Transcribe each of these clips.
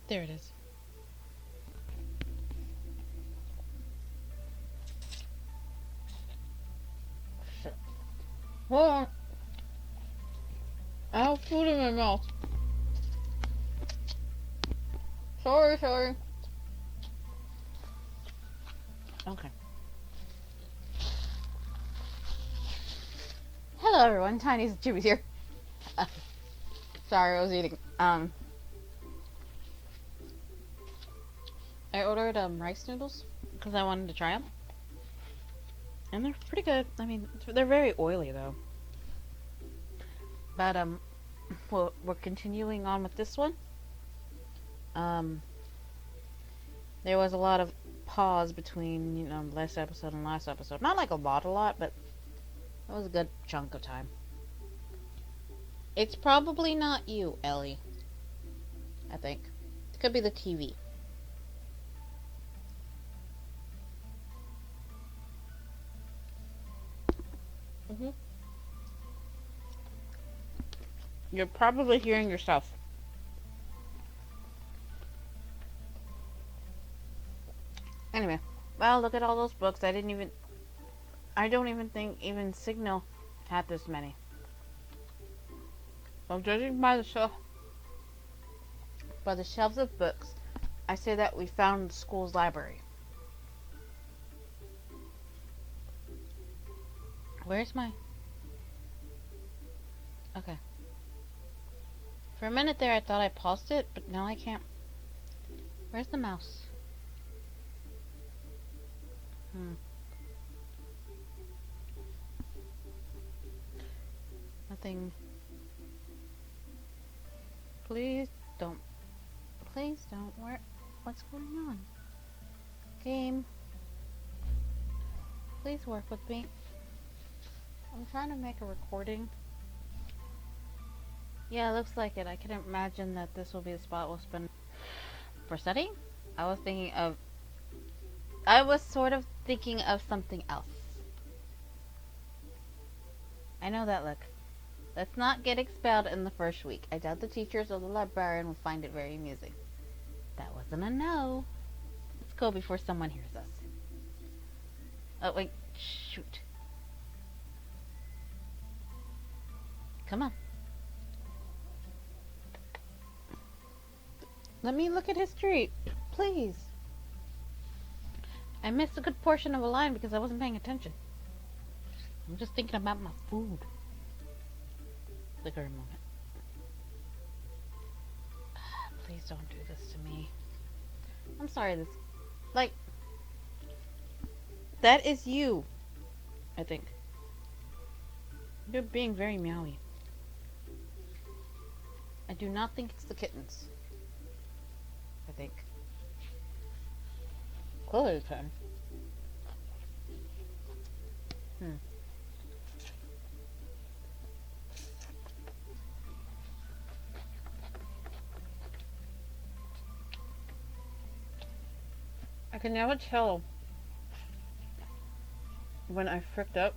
There it is. Hold on. I have food in my mouth. Sorry. Okay. Hello everyone, Tiniestofchibis here. Sorry, I was eating. I ordered rice noodles because I wanted to try them, and they're pretty good. I mean, they're very oily though. But we're continuing on with this one. There was a lot of pause between last episode and last episode. Not like a lot, but it was a good chunk of time. It's probably not you, Ellie. I think it could be the TV. You're probably hearing yourself. Anyway, well, look at all those books. I don't even think even Signal had this many. Well, judging by the shelves of books, I say that we found the school's library. Where's my... Okay. For a minute there, I thought I paused it, but now I can't. Where's the mouse? Nothing. Please don't. What's going on? Game. Please work with me. I'm trying to make a recording. Yeah, it looks like it. I can imagine that this will be the spot we'll spend for studying. I was sort of thinking of something else. I know that look. Let's not get expelled in the first week. I doubt the teachers or the librarian will find it very amusing. That wasn't a no. Let's go before someone hears us. Oh, wait. Shoot. Come on. Let me look at history, please. I missed a good portion of a line because I wasn't paying attention. I'm just thinking about my food. Flicker a moment. Please don't do this to me. I'm sorry, that is you, I think. You're being very meowy. I do not think it's the kittens. I think. Clearly it's him. I can never tell when I fricked up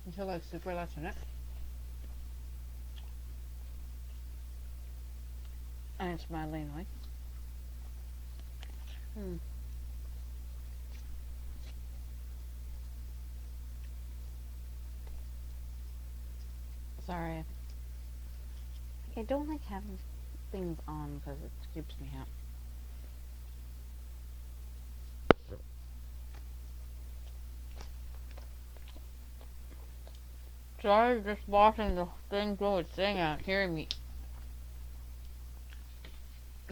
until like super last minute. And it's mildly annoying. Sorry. I don't like having things on because it creeps me out. Sorry, just watching the thing go its thing out, hearing me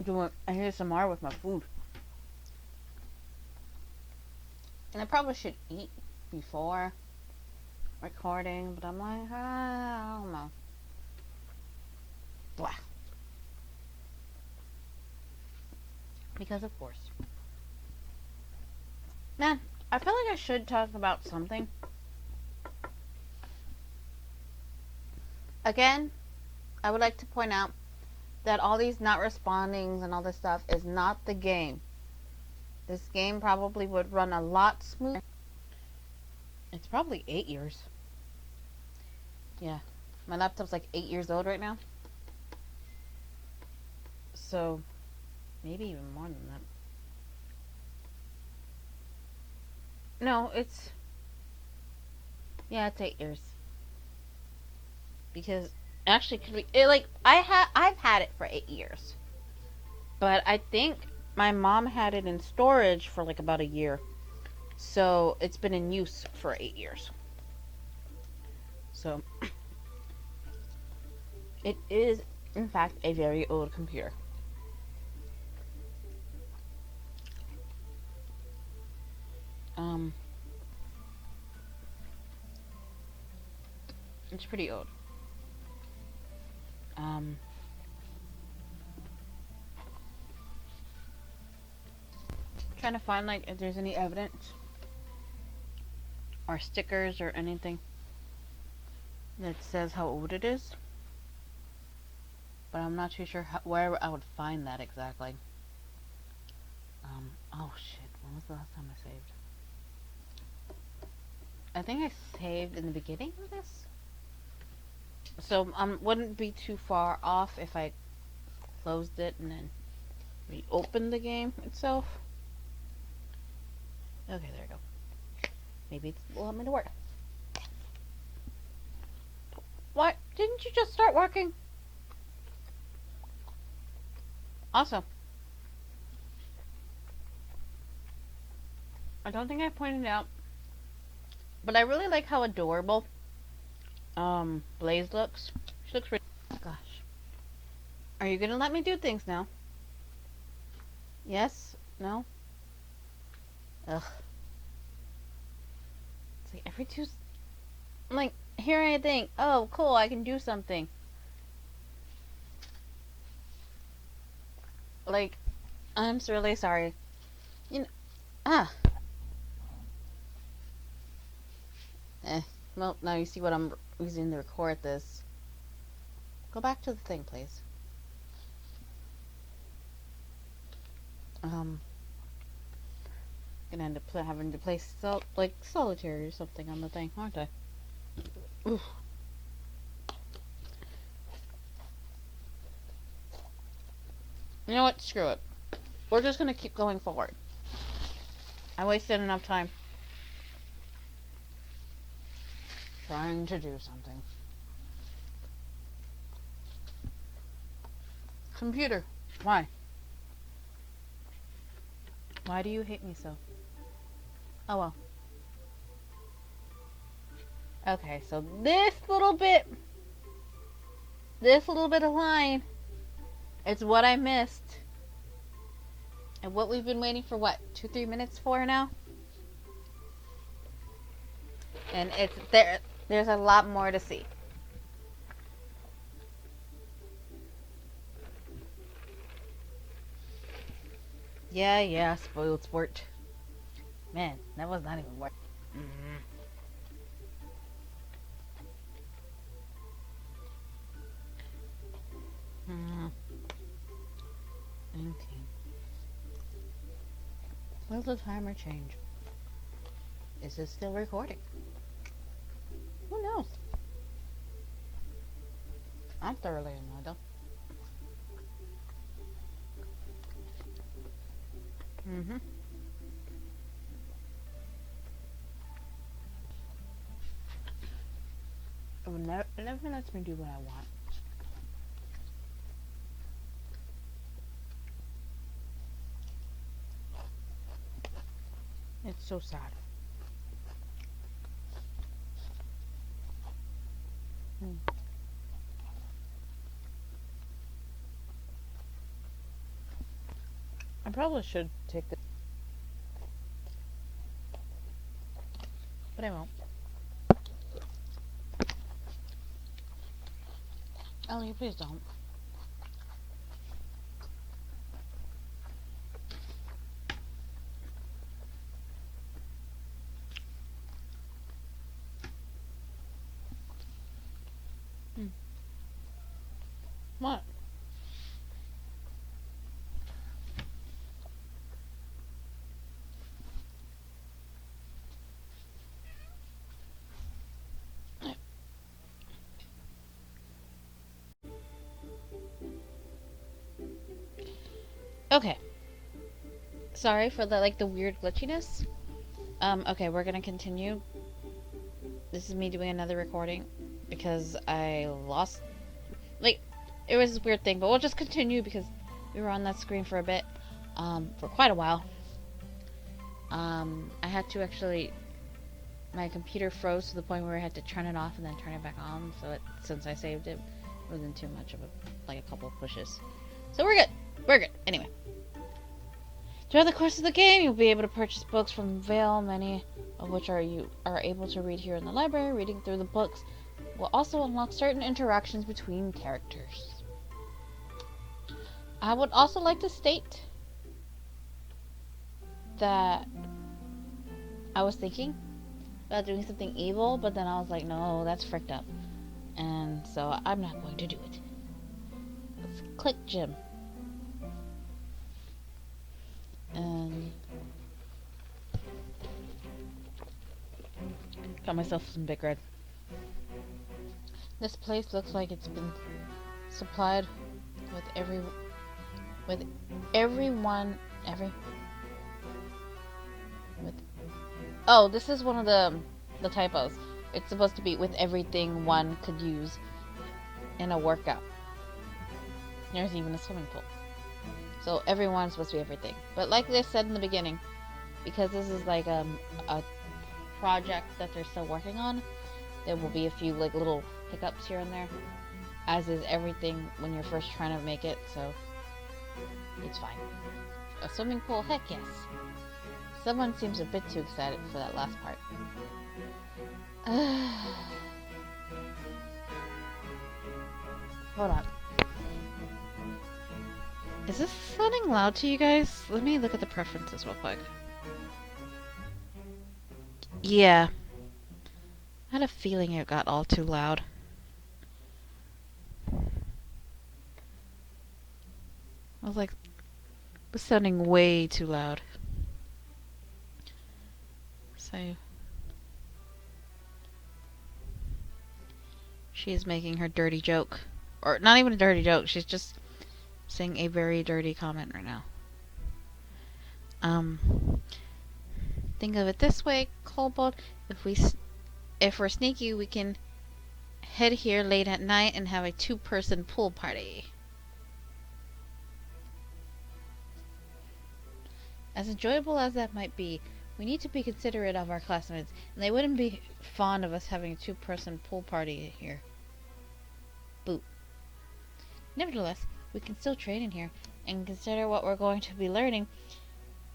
doing ASMR with my food. And I probably should eat before recording, but I'm like, I don't know. Blah. Because of course. Man, I feel like I should talk about something. Again, I would like to point out that all these not respondings and all this stuff is not the game. This game probably would run a lot smoother. It's probably 8 years. Yeah, my laptop's like 8 years old right now. So, maybe even more than that. No, yeah, it's 8 years. Because, actually, I've had it for 8 years. But I think my mom had it in storage for like about a year. So, it's been in use for 8 years. So, it is, in fact, a very old computer. Um, it's pretty old. Um, trying to find like if there's any evidence or stickers or anything that says how old it is, but I'm not too sure where I would find that exactly. Oh shit, when was the last time I saved? I think I saved in the beginning of this, so wouldn't be too far off if I closed it and then reopened the game itself. Okay, there we go. Maybe it will help me to work. What? Didn't you just start working? Awesome. I don't think I pointed out, but I really like how adorable Blaze looks. She looks really. Gosh. Are you gonna let me do things now? Yes? No? Ugh. It's like every Tuesday. I'm like, here I think, oh, cool, I can do something. Like, I'm really sorry. You know, ah. Well, now you see what I'm using to record this. Go back to the thing, please. Gonna end up having to play like solitaire or something on the thing, aren't I? Oof. You know what? Screw it. We're just gonna keep going forward. I wasted enough time trying to do something. Computer, why? Why do you hate me so? Oh well. Okay, so this little bit of line is what I missed. And what we've been waiting for, what, 2-3 minutes for now? And it's there's a lot more to see. Yeah, spoiled sport. Man, that was not even worth. Mm-hmm. Mm-hmm. Okay. Will the timer change? Is it still recording? Who knows? I'm thoroughly annoyed though. Mm-hmm. It never lets me do what I want. It's so sad. Mm. I probably should take this, but I won't. Ellie, please don't. Mm. What? Okay. Sorry for the weird glitchiness. Okay, we're gonna continue. This is me doing another recording because I lost, it was this weird thing, but we'll just continue because we were on that screen for a bit, for quite a while. I had to actually, my computer froze to the point where I had to turn it off and then turn it back on, so since I saved it, wasn't too much of a couple of pushes. So we're good. Anyway. During the course of the game, you'll be able to purchase books from Vale, many of which you are able to read here in the library. Reading through the books will also unlock certain interactions between characters. I would also like to state that I was thinking about doing something evil, but then I was like, no, that's fricked up. And so I'm not going to do it. Let's click Jim. And got myself some Big Red. This place looks like it's been supplied with oh, this is one of the typos. It's supposed to be with everything one could use in a workout. There's even a swimming pool. So everyone's supposed to be everything. But like they said in the beginning, because this is like a project that they're still working on, there will be a few little hiccups here and there, as is everything when you're first trying to make it, so it's fine. A swimming pool? Heck yes. Someone seems a bit too excited for that last part. Hold on. Is this sounding loud to you guys? Let me look at the preferences real quick. Yeah. I had a feeling it got all too loud. I was like, it was sounding way too loud. So, she is making her dirty joke. Or, not even a dirty joke, she's just saying a very dirty comment right now. Think of it this way, Kobold. If we're sneaky, we can head here late at night and have a 2-person pool party. As enjoyable as that might be, we need to be considerate of our classmates, and they wouldn't be fond of us having a 2-person pool party here. Boop. Nevertheless, we can still train in here, and consider what we're going to be learning,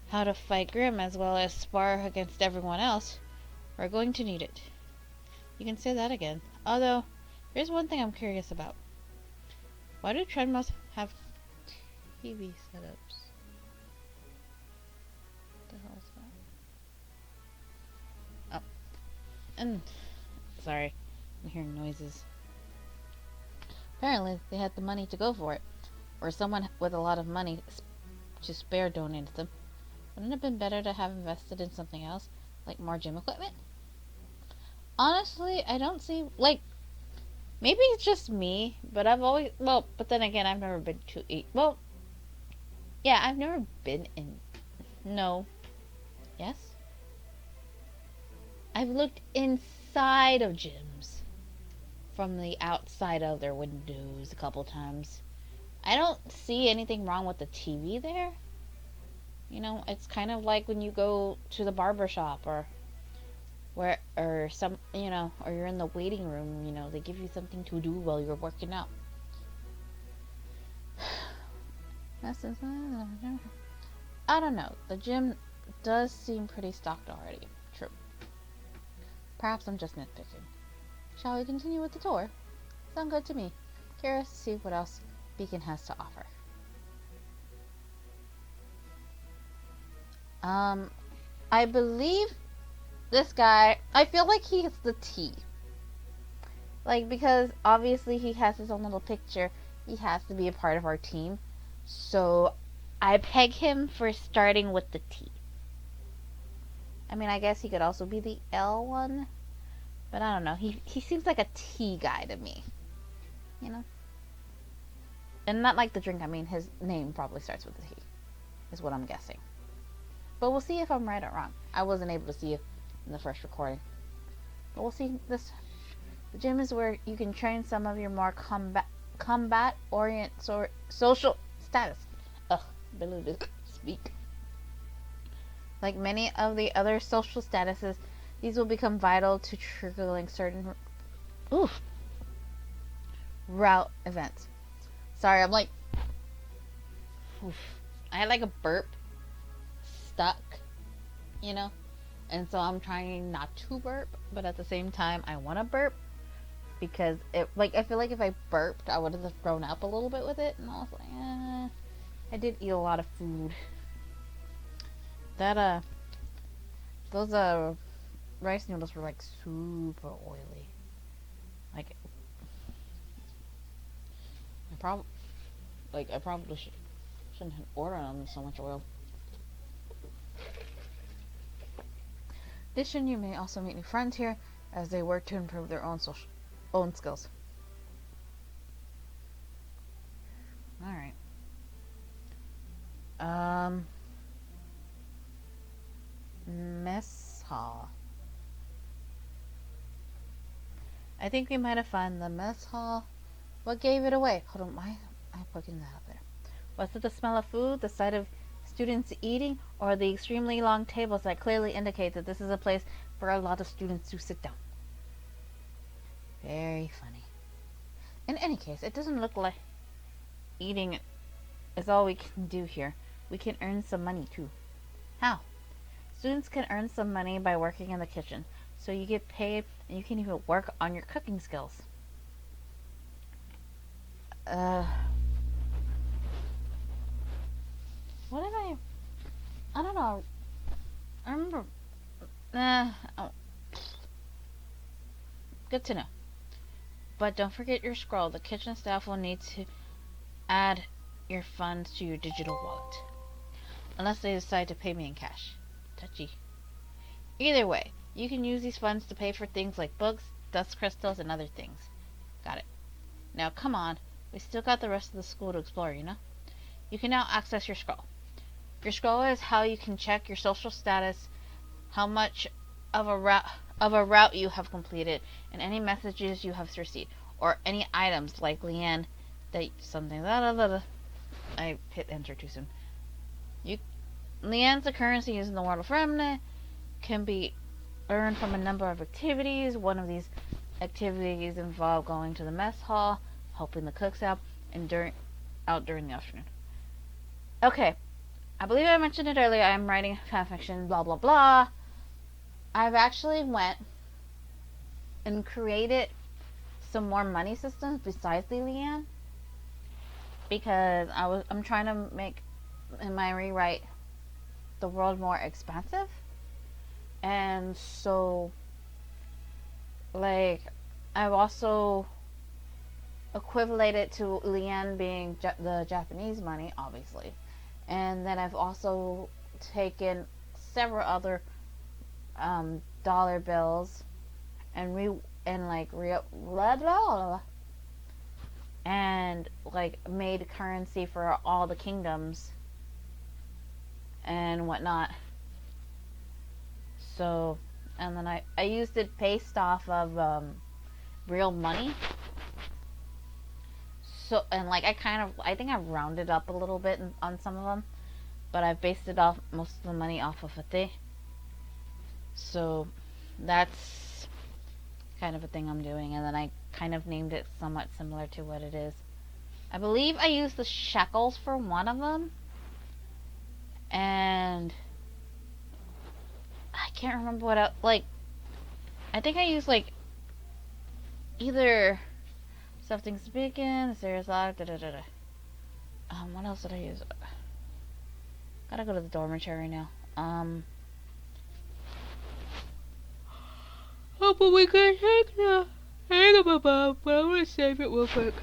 how to fight Grim as well as spar against everyone else. We're going to need it. You can say that again. Although, here's one thing I'm curious about. Why do treadmills have TV setups? What the hell is that? Oh. And sorry, I'm hearing noises. Apparently, they had the money to go for it. Or someone with a lot of money to spare donated them. Wouldn't it have been better to have invested in something else? Like more gym equipment? Honestly, I don't see, maybe it's just me, but but then again, I've never been to I've never been in, no, yes? I've looked inside of gyms from the outside of their windows a couple times. I don't see anything wrong with the TV there. You know, it's kind of like when you go to the barber shop or or you're in the waiting room, they give you something to do while you're working out. I don't know. The gym does seem pretty stocked already. True. Perhaps I'm just nitpicking. Shall we continue with the tour? Sound good to me. Curious to see what else Beacon has to offer. I believe this guy, I feel like he's the T. Because obviously he has his own little picture. He has to be a part of our team. So I peg him for starting with the T. I mean, I guess he could also be the L one. But I don't know. He seems like a T guy to me. And not like the drink. I mean, his name probably starts with a T. is what I'm guessing. But we'll see if I'm right or wrong. I wasn't able to see it in the first recording. But we'll see. The gym is where you can train some of your more combat-oriented social status. Ugh, ability to speak. Like many of the other social statuses, these will become vital to triggering certain route events. Sorry, I'm like, I had like a burp stuck, and so I'm trying not to burp, but at the same time I want to burp because I feel like if I burped I would have thrown up a little bit with it, and I was like, I did eat a lot of food. Those rice noodles were like super oily. Like I probably shouldn't have ordered them with so much oil. In addition, you may also meet new friends here as they work to improve their own skills. Alright. Mess hall. I think we might have found the mess hall. What gave it away? Hold on, why am I poking that up there? Was it the smell of food, the sight of students eating, or the extremely long tables that clearly indicate that this is a place for a lot of students to sit down? Very funny. In any case, it doesn't look like eating is all we can do here. We can earn some money too. How? Students can earn some money by working in the kitchen, so you get paid and you can even work on your cooking skills. What did I don't know. I remember. Good to know. But don't forget your scroll. The kitchen staff will need to add your funds to your digital wallet. Unless they decide to pay me in cash. Touchy. Either way, you can use these funds to pay for things like books, dust crystals, and other things. Got it. Now come on. We still got the rest of the school to explore, You can now access your scroll. Your scroll is how you can check your social status, how much of a route you have completed, and any messages you have received, or any items like Leanne that I hit enter too soon. Leanne's currency is in the world of Remnant, can be earned from a number of activities. One of these activities involve going to the mess hall, helping the cooks out, and during the afternoon. Okay, I believe I mentioned it earlier. I'm writing fanfiction, blah blah blah. I've actually went and created some more money systems besides the Leanne, because I'm trying to make in my rewrite the world more expansive, and so I've also equivalated to Leanne being the Japanese money, obviously, and then I've also taken several other dollar bills and made currency for all the kingdoms and whatnot. So, and then I used it based off of real money. So, and I think I rounded up a little bit on some of them, but I've based it off most of the money off of a thing. So that's kind of a thing I'm doing, and then I kind of named it somewhat similar to what it is. I believe I used the shekels for one of them, and I can't remember what else. I think I used either something's begin, there's what else did I use? Gotta go to the dormitory now. But we can hang about, but I'm gonna save it real quick.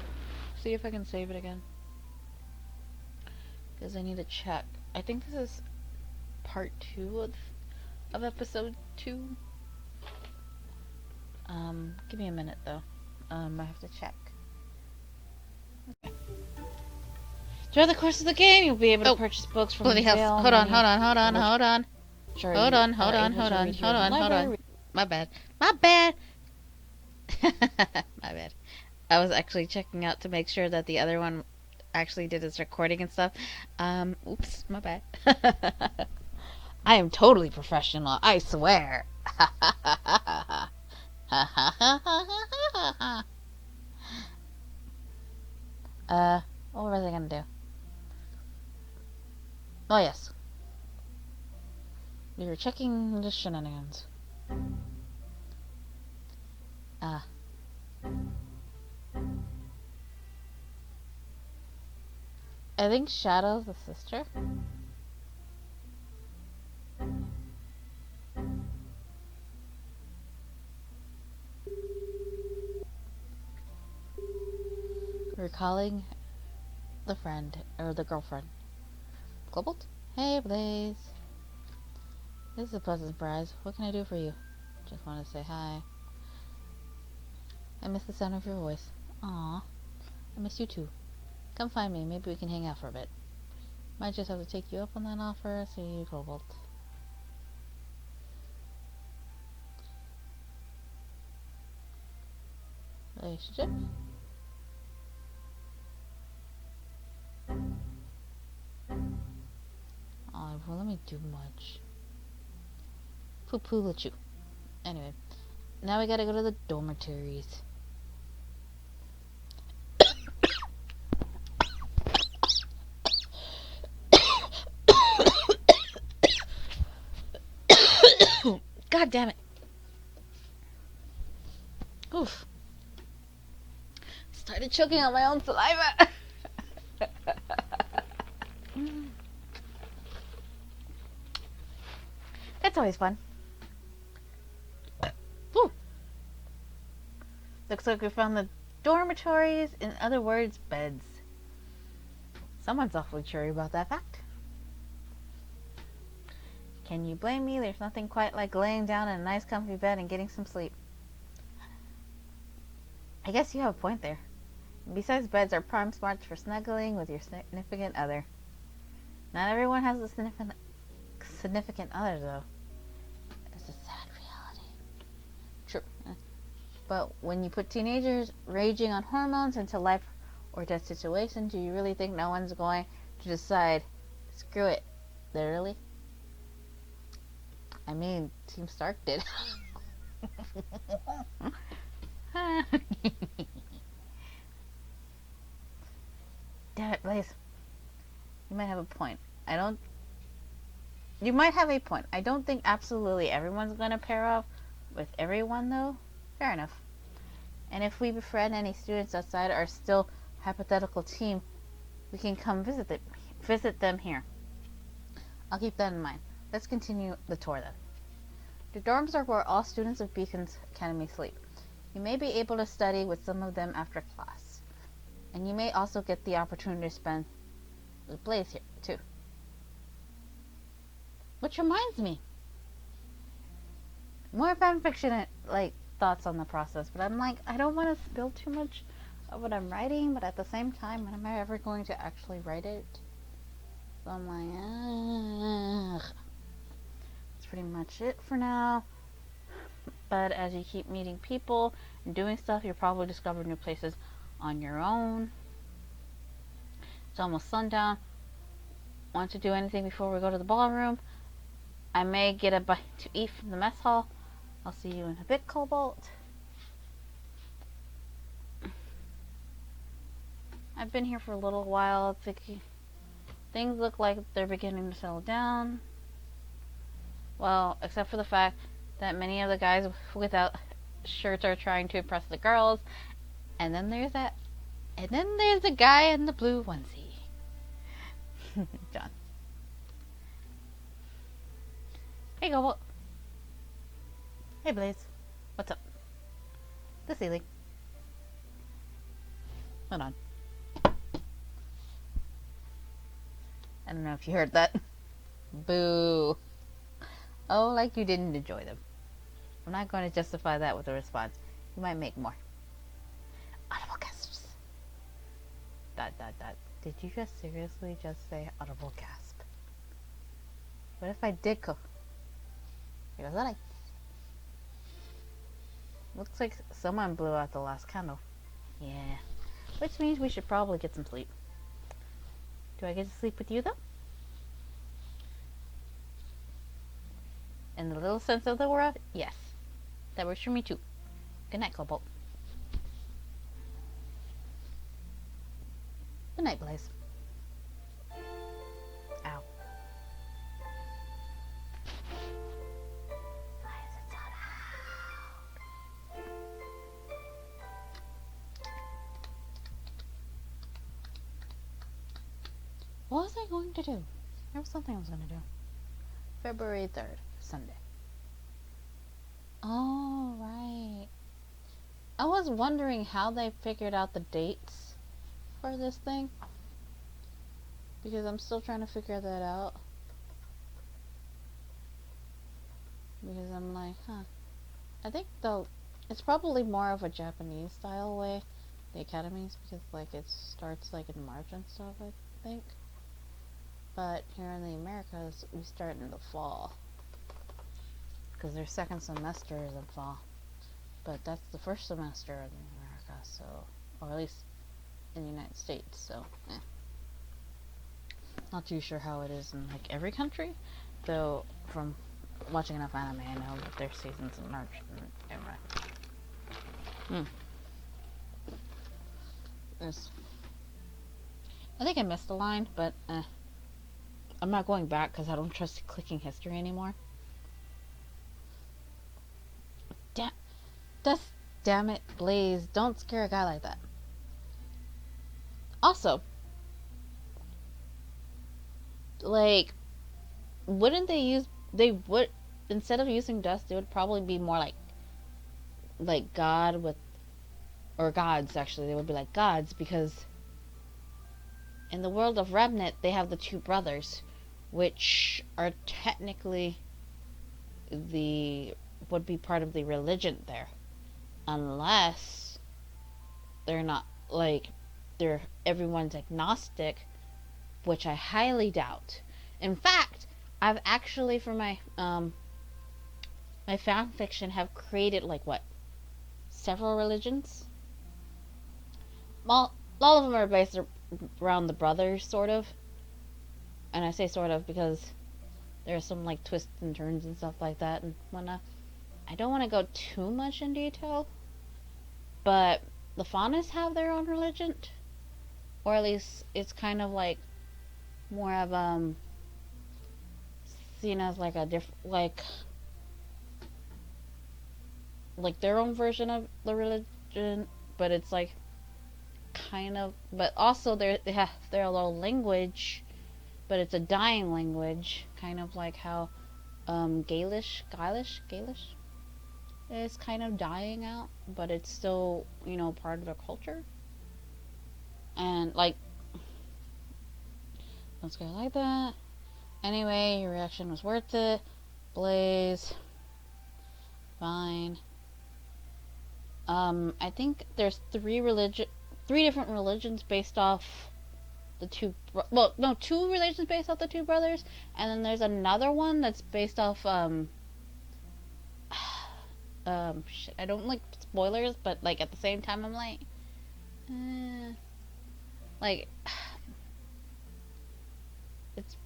See if I can save it again. Because I need to check. I think this is part 2 of episode 2. Give me a minute though. I have to check. Okay. Throughout the course of the game, you'll be able to purchase books from the sale. Hold on. Sure, Hold on. My bad. My bad. I was actually checking out to make sure that the other one actually did its recording and stuff. Oops, my bad. I am totally professional, I swear. What was I gonna do? Oh, yes. We were checking the shenanigans. I think Shadow's the sister. Recalling the friend, or the girlfriend. Cobalt? Hey, Blaze. This is a pleasant surprise. What can I do for you? Just want to say hi. I miss the sound of your voice. Aw. I miss you too. Come find me. Maybe we can hang out for a bit. Might just have to take you up on that offer. See you, Cobalt. Relationship? Oh, it won't let me do much. Poo-poo at you. Anyway, now we gotta go to the dormitories. God damn it. Oof. Started choking on my own saliva. That's always fun. Ooh. Looks like we found the dormitories, in other words, beds. Someone's awfully cheery about that fact. Can you blame me? There's nothing quite like laying down in a nice comfy bed and getting some sleep. I guess you have a point there. Besides, beds are prime spots for snuggling with your significant other. Not everyone has a significant other, though. It's a sad reality. True. But when you put teenagers raging on hormones into life or death situations, do you really think no one's going to decide, screw it, literally? I mean, Team Stark did. Damn it, Blaze. You might have a point. You might have a point. I don't think absolutely everyone's going to pair off with everyone, though. Fair enough. And if we befriend any students outside our still hypothetical team, we can come visit them here. I'll keep that in mind. Let's continue the tour then. The dorms are where all students of Beacon's Academy sleep. You may be able to study with some of them after class. And you may also get the opportunity to spend with Blaze here, too. Which reminds me. More fanfiction, thoughts on the process. But I'm like, I don't want to spill too much of what I'm writing. But at the same time, when am I ever going to actually write it? So I'm like, ugh. That's pretty much it for now. But as you keep meeting people and doing stuff, you'll probably discover new places on your own. It's almost sundown. Want to do anything before we go to the ballroom? I may get a bite to eat from the mess hall. I'll see you in a bit, Cobalt. I've been here for a little while. Things look like they're beginning to settle down. Well, except for the fact that many of the guys without shirts are trying to impress the girls. And then there's the guy in the blue onesie. John. Hey, Cobalt. Hey, Blaze. What's up? The ceiling. Hold on. I don't know if you heard that. Boo. Oh, like you didn't enjoy them. I'm not going to justify that with a response. You might make more. Audible gasps. Did you just seriously just say audible gasp? What if I did cook? Because that looks like someone blew out the last candle. Yeah. Which means we should probably get some sleep. Do I get to sleep with you though? In the little sense of the word, yes. That works for me too. Good night, Cobalt. Good night, Blaze. Ow. Why is it so loud? What was I going to do? There was something I was going to do. February 3rd, Sunday. Oh, right. I was wondering how they figured out the dates for this thing. Because I'm still trying to figure that out. Because I'm like, I think though, it's probably more of a Japanese style way, the academies, because like it starts like in March and stuff, I think. But here in the Americas, we start in the fall. Because their second semester is in fall. But that's the first semester in America, so, or at least in the United States, so, Not too sure how it is in like every country, though from watching enough anime, I know that their season's in March. Anyway. I think I missed a line, but I'm not going back because I don't trust clicking history anymore. Damn it, Blaze. Don't scare a guy like that. Also, like, wouldn't they would, instead of using dust, they would probably be more like God with, or gods, actually. They would be like gods, because in the world of Remnant, they have the two brothers, which are technically would be part of the religion there. Unless they're not, like, everyone's agnostic, which I highly doubt. In fact, I've actually, for my my fan fiction, have created several religions. All of them are based around the brothers, sort of. And I say sort of because there's some like twists and turns and stuff like that and whatnot. I don't want to go too much in detail, but the Faunas have their own religion, or at least it's kind of like more of seen as like a different like their own version of the religion, but it's like kind of, but also they have their little language, but it's a dying language, kind of like how Gaelish is kind of dying out, but it's still, part of their culture. And let's go like that. Anyway, your reaction was worth it. Blaze. Fine. I think there's three different religions based off the two, two religions based off the two brothers, and then there's another one that's based off, shit, I don't like spoilers, but at the same time I'm it's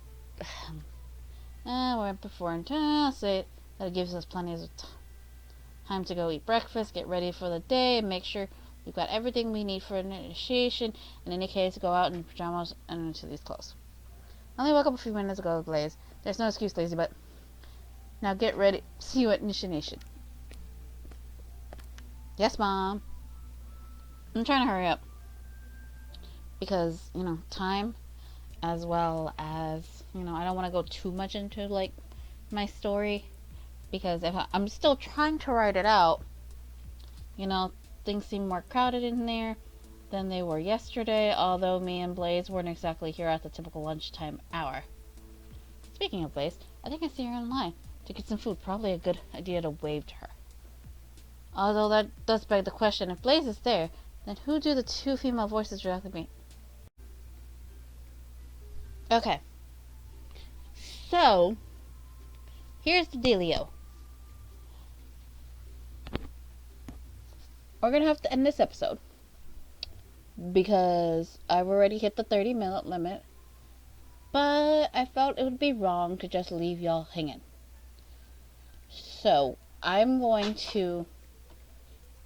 we're before and I'll say it, that gives us plenty of time to go eat breakfast, get ready for the day, and make sure we've got everything we need for an initiation. In any case, go out in pajamas and into these clothes. I only woke up a few minutes ago, Blaze. There's no excuse, lazy, but now get ready. See you at initiation. Yes, Mom. I'm trying to hurry up. Because, time, as well as, I don't want to go too much into, my story. Because I'm still trying to write it out, things seem more crowded in there than they were yesterday, although me and Blaze weren't exactly here at the typical lunchtime hour. Speaking of Blaze, I think I see her in line to get some food. Probably a good idea to wave to her. Although that does beg the question, if Blaze is there, then who do the two female voices directly mean? Okay. So, here's the dealio. We're gonna have to end this episode because I've already hit the 30-minute limit, but I felt it would be wrong to just leave y'all hanging. So, I'm going to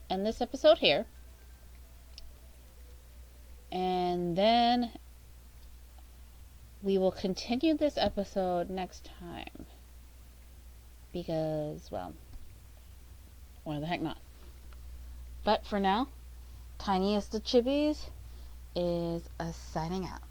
end this episode here, and then we will continue this episode next time because, well, why the heck not? But for now, Tiniestofchibis is signing out.